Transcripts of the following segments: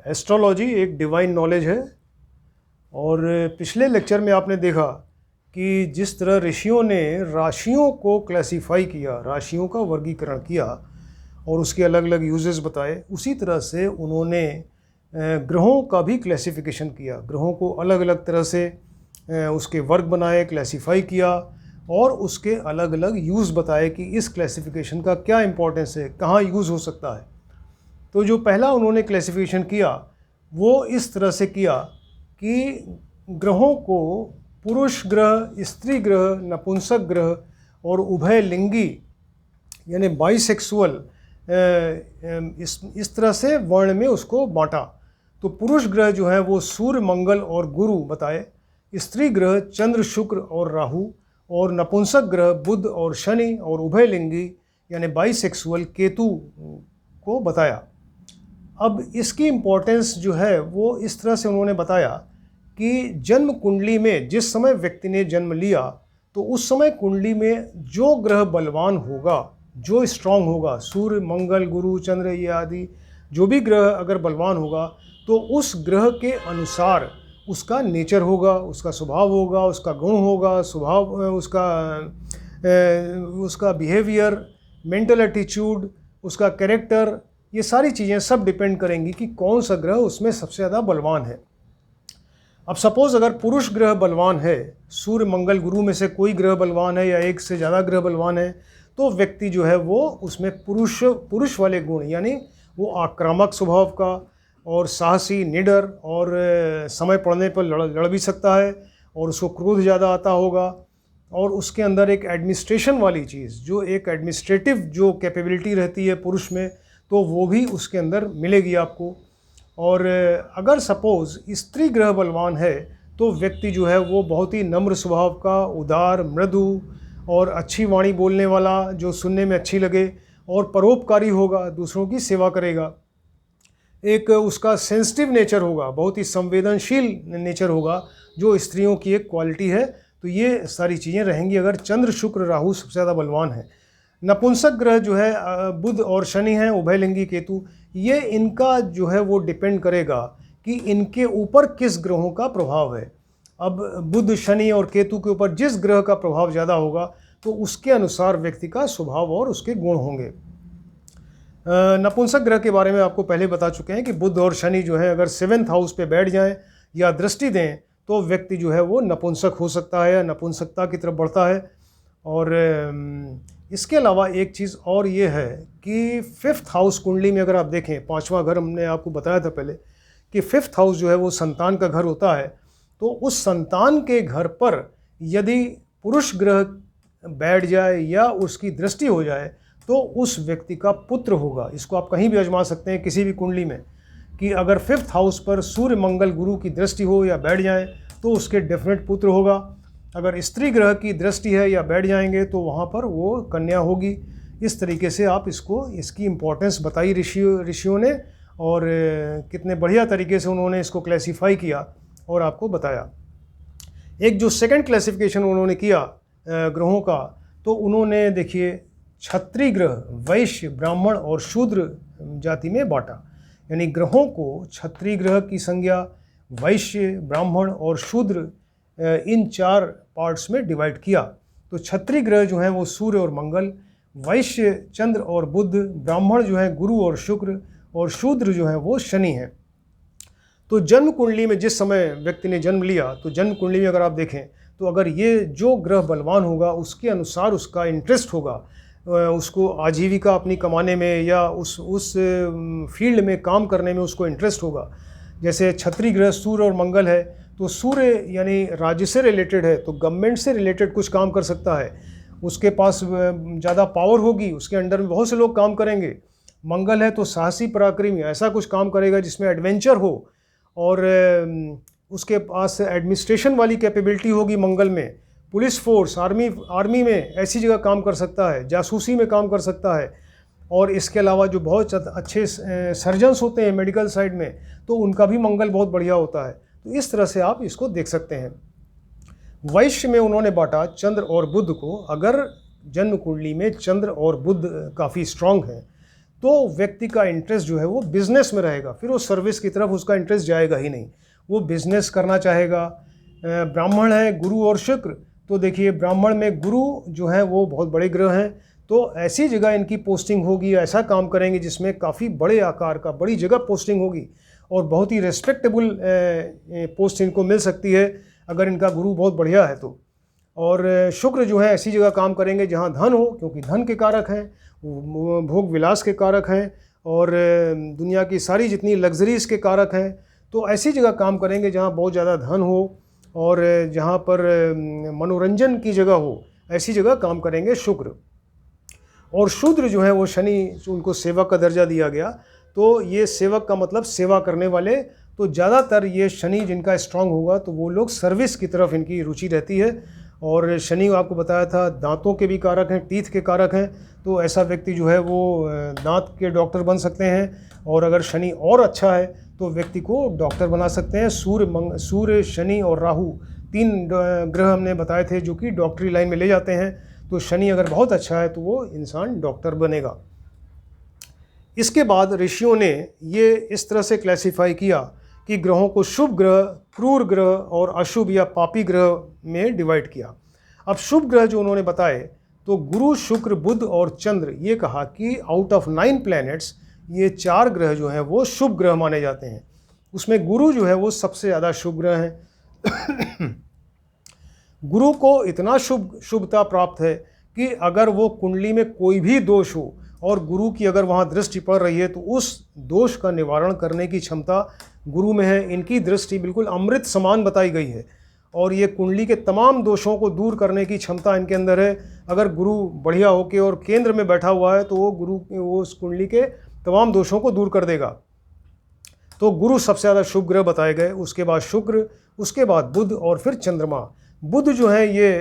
Astrology एक divine knowledge है। और पिछले लेक्चर में आपने देखा कि जिस तरह ऋषियों ने राशियों को क्लासिफाई किया, राशियों का वर्गीकरण किया और उसके अलग अलग यूजेस बताए, उसी तरह से उन्होंने ग्रहों का भी क्लासिफिकेशन किया। ग्रहों को अलग अलग तरह से उसके वर्ग बनाए, क्लासिफाई किया और उसके अलग अलग यूज़ बताए कि इस क्लासिफिकेशन का क्या इंपॉर्टेंस है, कहाँ यूज़ हो सकता है। तो जो पहला उन्होंने क्लासिफिकेशन किया वो इस तरह से किया कि ग्रहों को पुरुष ग्रह, स्त्री ग्रह, नपुंसक ग्रह और उभय लिंगी यानी बाइसेक्सुअल इस तरह से वर्ण में उसको बांटा। तो पुरुष ग्रह जो है वो सूर्य, मंगल और गुरु बताए, स्त्री ग्रह चंद्र, शुक्र और राहु, और नपुंसक ग्रह बुध और शनि, और उभयलिंगी यानी बाइसेक्सुअल केतु को बताया। अब इसकी इम्पोर्टेंस जो है वो इस तरह से उन्होंने बताया कि जन्म कुंडली में जिस समय व्यक्ति ने जन्म लिया तो उस समय कुंडली में जो ग्रह बलवान होगा, जो स्ट्रांग होगा, सूर्य, मंगल, गुरु, चंद्र ये आदि जो भी ग्रह अगर बलवान होगा तो उस ग्रह के अनुसार उसका नेचर होगा, उसका स्वभाव होगा, उसका गुण होगा, स्वभाव उसका बिहेवियर, मेंटल एटीट्यूड, उसका कैरेक्टर, ये सारी चीज़ें सब डिपेंड करेंगी कि कौन सा ग्रह उसमें सबसे ज़्यादा बलवान है। अब सपोज़ अगर पुरुष ग्रह बलवान है, सूर्य, मंगल, गुरु में से कोई ग्रह बलवान है या एक से ज़्यादा ग्रह बलवान है, तो व्यक्ति जो है वो उसमें पुरुष वाले गुण यानी वो आक्रामक स्वभाव का और साहसी, निडर और समय पड़ने पर लड़ भी सकता है और उसको क्रोध ज़्यादा आता होगा, और उसके अंदर एक एडमिनिस्ट्रेशन वाली चीज़, जो एक एडमिनिस्ट्रेटिव जो कैपेबिलिटी रहती है पुरुष में, तो वो भी उसके अंदर मिलेगी आपको। और अगर सपोज़ स्त्री ग्रह बलवान है तो व्यक्ति जो है वो बहुत ही नम्र स्वभाव का, उदार, मृदु और अच्छी वाणी बोलने वाला, जो सुनने में अच्छी लगे, और परोपकारी होगा, दूसरों की सेवा करेगा। एक उसका सेंसिटिव नेचर होगा, बहुत ही संवेदनशील नेचर होगा, जो स्त्रियों की एक क्वालिटी है। तो ये सारी चीज़ें रहेंगी अगर चंद्र, शुक्र, राहु सबसे ज़्यादा बलवान है। नपुंसक ग्रह जो है बुध और शनि हैं, उभयलिंगी केतु, ये इनका जो है वो डिपेंड करेगा कि इनके ऊपर किस ग्रहों का प्रभाव है। अब बुध, शनि और केतु के ऊपर जिस ग्रह का प्रभाव ज़्यादा होगा तो उसके अनुसार व्यक्ति का स्वभाव और उसके गुण होंगे। नपुंसक ग्रह के बारे में आपको पहले बता चुके हैं कि बुध और शनि जो है अगर 7th हाउस पे बैठ जाएं या दृष्टि दें तो व्यक्ति जो है वो नपुंसक हो सकता है, नपुंसकता की तरफ बढ़ता है। और इसके अलावा एक चीज़ और ये है कि 5th हाउस कुंडली में अगर आप देखें, 5वां घर हमने आपको बताया था पहले कि 5th हाउस जो है वो संतान का घर होता है। तो उस संतान के घर पर यदि पुरुष ग्रह बैठ जाए या उसकी दृष्टि हो जाए तो उस व्यक्ति का पुत्र होगा। इसको आप कहीं भी आजमा सकते हैं किसी भी कुंडली में कि अगर 5th हाउस पर सूर्य, मंगल, गुरु की दृष्टि हो या बैठ जाए तो उसके डेफिनेट पुत्र होगा। अगर स्त्री ग्रह की दृष्टि है या बैठ जाएंगे तो वहाँ पर वो कन्या होगी। इस तरीके से आप इसकी इम्पोर्टेंस बताई ऋषियों ने, और कितने बढ़िया तरीके से उन्होंने इसको क्लासीफाई किया और आपको बताया। एक जो सेकंड क्लासिफिकेशन उन्होंने किया ग्रहों का, तो उन्होंने देखिए क्षत्रिय ग्रह, वैश्य, ब्राह्मण और शूद्र जाति में बांटा। यानी ग्रहों को क्षत्रिय ग्रह की संज्ञा, वैश्य, ब्राह्मण और शूद्र इन 4 पार्ट्स में डिवाइड किया। तो क्षत्रिय ग्रह जो है वो सूर्य और मंगल, वैश्य चंद्र और बुध, ब्राह्मण जो है गुरु और शुक्र, और शूद्र जो है वो शनि है। तो जन्म कुंडली में जिस समय व्यक्ति ने जन्म लिया तो जन्म कुंडली में अगर आप देखें तो अगर ये जो ग्रह बलवान होगा उसके अनुसार उसका इंटरेस्ट होगा, उसको आजीविका अपनी कमाने में या उस फील्ड में काम करने में उसको इंटरेस्ट होगा। जैसे क्षत्रिय ग्रह सूर्य और मंगल है तो सूर्य यानी राज्य से रिलेटेड है तो गवर्नमेंट से रिलेटेड कुछ काम कर सकता है, उसके पास ज़्यादा पावर होगी, उसके अंडर में बहुत से लोग काम करेंगे। मंगल है तो साहसी, पराक्रमी, ऐसा कुछ काम करेगा जिसमें एडवेंचर हो, और उसके पास एडमिनिस्ट्रेशन वाली कैपेबिलिटी होगी मंगल में, पुलिस फोर्स, आर्मी में ऐसी जगह काम कर सकता है, जासूसी में काम कर सकता है। और इसके अलावा जो बहुत अच्छे सर्जन्स होते हैं मेडिकल साइड में, तो उनका भी मंगल बहुत बढ़िया होता है। तो इस तरह से आप इसको देख सकते हैं। वैश्य में उन्होंने बांटा चंद्र और बुध को। अगर जन्म कुंडली में चंद्र और बुध काफ़ी स्ट्रांग है तो व्यक्ति का इंटरेस्ट जो है वो बिजनेस में रहेगा, फिर वो सर्विस की तरफ उसका इंटरेस्ट जाएगा ही नहीं, वो बिजनेस करना चाहेगा। ब्राह्मण है गुरु और शुक्र, तो देखिए ब्राह्मण में गुरु जो है वो बहुत बड़े ग्रह हैं, तो ऐसी जगह इनकी पोस्टिंग होगी, ऐसा काम करेंगे जिसमें काफ़ी बड़े आकार का बड़ी जगह पोस्टिंग होगी और बहुत ही रेस्पेक्टेबल पोस्ट इनको मिल सकती है अगर इनका गुरु बहुत बढ़िया है तो। और शुक्र जो है ऐसी जगह काम करेंगे जहाँ धन हो, क्योंकि धन के कारक हैं, भोग विलास के कारक हैं और दुनिया की सारी जितनी लग्जरीज के कारक हैं, तो ऐसी जगह काम करेंगे जहाँ बहुत ज़्यादा धन हो और जहाँ पर मनोरंजन की जगह हो, ऐसी जगह काम करेंगे शुक्र। और शूद्र जो है वो शनि, उनको सेवक का दर्जा दिया गया, तो ये सेवक का मतलब सेवा करने वाले, तो ज़्यादातर ये शनि जिनका स्ट्रांग होगा तो वो लोग सर्विस की तरफ इनकी रुचि रहती है। और शनि आपको बताया था दांतों के भी कारक हैं, टीथ के कारक हैं, तो ऐसा व्यक्ति जो है वो दांत के डॉक्टर बन सकते हैं। और अगर शनि और अच्छा है तो व्यक्ति को डॉक्टर बना सकते हैं। सूर्य, शनि और राहु 3 ग्रह हमने बताए थे जो कि डॉक्टरी लाइन में ले जाते हैं, तो शनि अगर बहुत अच्छा है तो वो इंसान डॉक्टर बनेगा। इसके बाद ऋषियों ने ये इस तरह से क्लासिफाई किया कि ग्रहों को शुभ ग्रह, क्रूर ग्रह और अशुभ या पापी ग्रह में डिवाइड किया। अब शुभ ग्रह जो उन्होंने बताए तो गुरु, शुक्र, बुध और चंद्र, ये कहा कि आउट ऑफ 9 प्लैनेट्स ये 4 ग्रह जो हैं वो शुभ ग्रह माने जाते हैं। उसमें गुरु जो है वो सबसे ज़्यादा शुभ ग्रह है। गुरु को इतना शुभता प्राप्त है कि अगर वो कुंडली में कोई भी दोष हो और गुरु की अगर वहाँ दृष्टि पड़ रही है तो उस दोष का निवारण करने की क्षमता गुरु में है। इनकी दृष्टि बिल्कुल अमृत समान बताई गई है और ये कुंडली के तमाम दोषों को दूर करने की क्षमता इनके अंदर है। अगर गुरु बढ़िया होके और केंद्र में बैठा हुआ है तो वो उस कुंडली के तमाम दोषों को दूर कर देगा। तो गुरु सबसे ज़्यादा शुभ ग्रह बताए गए, उसके बाद शुक्र, उसके बाद बुध और फिर चंद्रमा। बुध जो है ये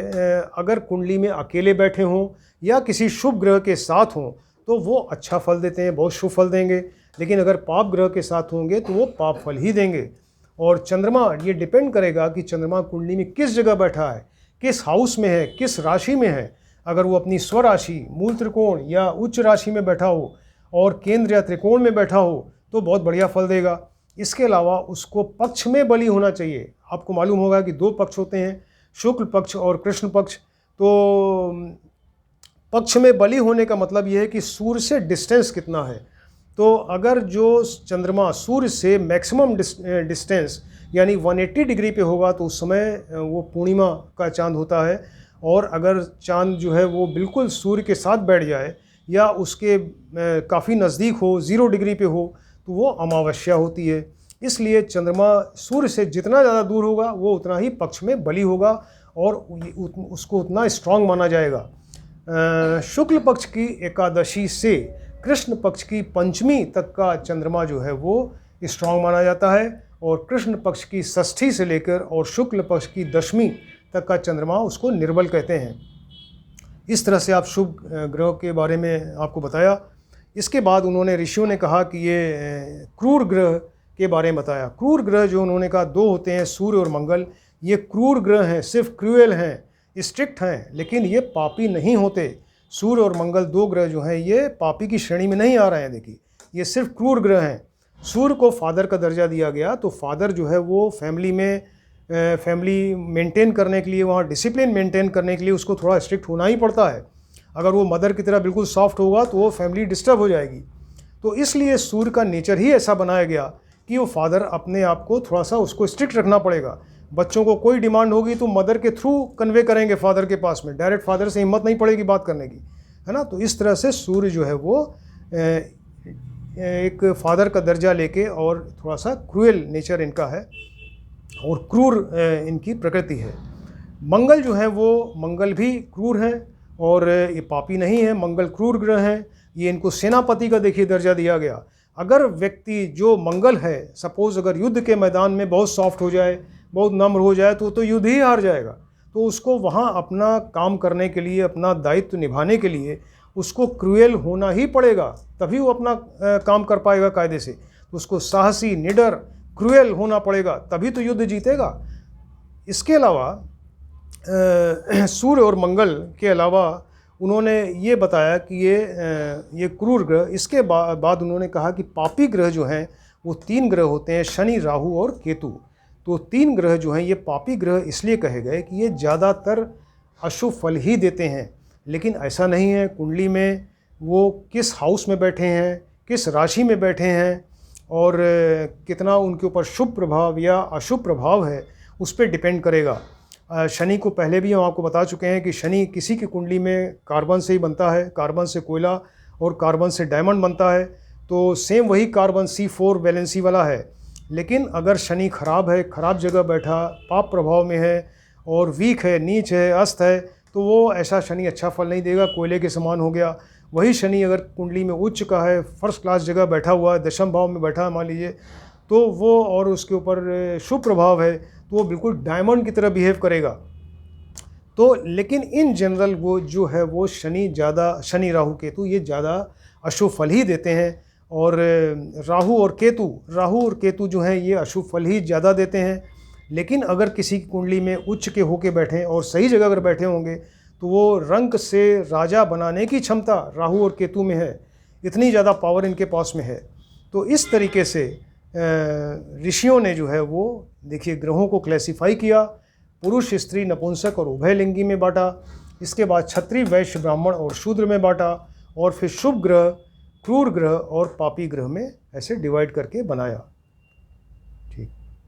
अगर कुंडली में अकेले बैठे हों या किसी शुभ ग्रह के साथ हों तो वो अच्छा फल देते हैं, बहुत शुभ फल देंगे, लेकिन अगर पाप ग्रह के साथ होंगे तो वो पाप फल ही देंगे। और चंद्रमा, ये डिपेंड करेगा कि चंद्रमा कुंडली में किस जगह बैठा है, किस हाउस में है, किस राशि में है। अगर वो अपनी स्वराशि, मूल त्रिकोण या उच्च राशि में बैठा हो और केंद्र या त्रिकोण में बैठा हो तो बहुत बढ़िया फल देगा। इसके अलावा उसको पक्ष में बली होना चाहिए। आपको मालूम होगा कि 2 पक्ष होते हैं, शुक्ल पक्ष और कृष्ण पक्ष। तो पक्ष में बली होने का मतलब यह है कि सूर्य से डिस्टेंस कितना है। तो अगर जो चंद्रमा सूर्य से मैक्सिमम डिस्टेंस यानी 180 डिग्री पे होगा तो उस समय वो पूर्णिमा का चांद होता है। और अगर चांद जो है वो बिल्कुल सूर्य के साथ बैठ जाए या उसके काफ़ी नज़दीक हो, 0 डिग्री पे हो, तो वो अमावस्या होती है। इसलिए चंद्रमा सूर्य से जितना ज़्यादा दूर होगा वो उतना ही पक्ष में बली होगा और उसको उतना स्ट्रांग माना जाएगा। शुक्ल पक्ष की एकादशी से कृष्ण पक्ष की पंचमी तक का चंद्रमा जो है वो स्ट्रांग माना जाता है और कृष्ण पक्ष की षष्ठी से लेकर और शुक्ल पक्ष की दशमी तक का चंद्रमा उसको निर्बल कहते हैं। इस तरह से आप शुभ ग्रह के बारे में आपको बताया। इसके बाद उन्होंने ऋषियों ने कहा कि ये क्रूर ग्रह के बारे में बताया। क्रूर ग्रह जो उन्होंने कहा 2 होते हैं, सूर्य और मंगल। ये क्रूर ग्रह हैं, सिर्फ क्रूएल हैं, स्ट्रिक्ट हैं, लेकिन ये पापी नहीं होते। सूर्य और मंगल 2 ग्रह जो हैं ये पापी की श्रेणी में नहीं आ रहे हैं। देखिए ये सिर्फ क्रूर ग्रह हैं। सूर्य को फादर का दर्जा दिया गया, तो फादर जो है वो फैमिली मेंटेन करने के लिए, वहाँ डिसिप्लिन मेंटेन करने के लिए उसको थोड़ा स्ट्रिक्ट होना ही पड़ता है। अगर वो मदर की तरह बिल्कुल सॉफ्ट होगा तो वो फैमिली डिस्टर्ब हो जाएगी। तो इसलिए सूर्य का नेचर ही ऐसा बनाया गया कि वो फादर अपने आप को थोड़ा सा उसको स्ट्रिक्ट रखना पड़ेगा। बच्चों को कोई डिमांड होगी तो मदर के थ्रू कन्वे करेंगे फादर के पास में, डायरेक्ट फादर से हिम्मत नहीं पड़ेगी बात करने की, है ना। तो इस तरह से सूर्य जो है वो एक फादर का दर्जा लेके और थोड़ा सा क्रूएल नेचर इनका है और क्रूर इनकी प्रकृति है। मंगल जो है वो, मंगल भी क्रूर है और ये पापी नहीं है, मंगल क्रूर ग्रह हैं। ये इनको सेनापति का देखिए दर्जा दिया गया। अगर व्यक्ति जो मंगल है, सपोज़ अगर युद्ध के मैदान में बहुत सॉफ्ट हो जाए, बहुत नम्र हो जाए तो युद्ध ही हार जाएगा। तो उसको वहाँ अपना काम करने के लिए, अपना दायित्व निभाने के लिए उसको क्रूएल होना ही पड़ेगा, तभी वो अपना काम कर पाएगा कायदे से। तो उसको साहसी, निडर, क्रूएल होना पड़ेगा, तभी तो युद्ध जीतेगा। इसके अलावा सूर्य और मंगल के अलावा उन्होंने ये बताया कि ये क्रूर ग्रह, इसके बाद उन्होंने कहा कि पापी ग्रह जो हैं वो 3 ग्रह होते हैं, शनि, राहु और केतु। तो 3 ग्रह जो हैं ये पापी ग्रह इसलिए कहे गए कि ये ज़्यादातर अशुभ फल ही देते हैं। लेकिन ऐसा नहीं है, कुंडली में वो किस हाउस में बैठे हैं, किस राशि में बैठे हैं और कितना उनके ऊपर शुभ प्रभाव या अशुभ प्रभाव है, उस पर डिपेंड करेगा। शनि को पहले भी हम आपको बता चुके हैं कि शनि किसी की कुंडली में कार्बन से ही बनता है, कार्बन से कोयला और कार्बन से डायमंड बनता है। तो सेम वही कार्बन C4 वैलेंसी वाला है। लेकिन अगर शनि खराब है, खराब जगह बैठा, पाप प्रभाव में है और वीक है, नीच है, अस्त है, तो वो ऐसा शनि अच्छा फल नहीं देगा, कोयले के समान हो गया। वही शनि अगर कुंडली में उच्च का है, फर्स्ट क्लास जगह बैठा हुआ है, दशम भाव में बैठा है मान लीजिए, तो वो और उसके ऊपर शुभ प्रभाव है, तो वो बिल्कुल डायमंड की तरह बिहेव करेगा। तो लेकिन इन जनरल वो जो है वो शनि, राहु केतु ये ज़्यादा अशुभ फल ही देते हैं। और राहु और केतु जो हैं ये अशुभ फल ही ज़्यादा देते हैं। लेकिन अगर किसी की कुंडली में उच्च के होके बैठे और सही जगह अगर बैठे होंगे तो वो रंक से राजा बनाने की क्षमता राहु और केतु में है, इतनी ज़्यादा पावर इनके पास में है। तो इस तरीके से ऋषियों ने जो है वो देखिए ग्रहों को क्लासिफाई किया, पुरुष, स्त्री, नपुंसक और उभयलिंगी में बांटा। इसके बाद क्षत्रिय, वैश्य, ब्राह्मण और शूद्र में बांटा और फिर शुभ ग्रह, क्रूर ग्रह और पापी ग्रह में ऐसे डिवाइड करके बनाया।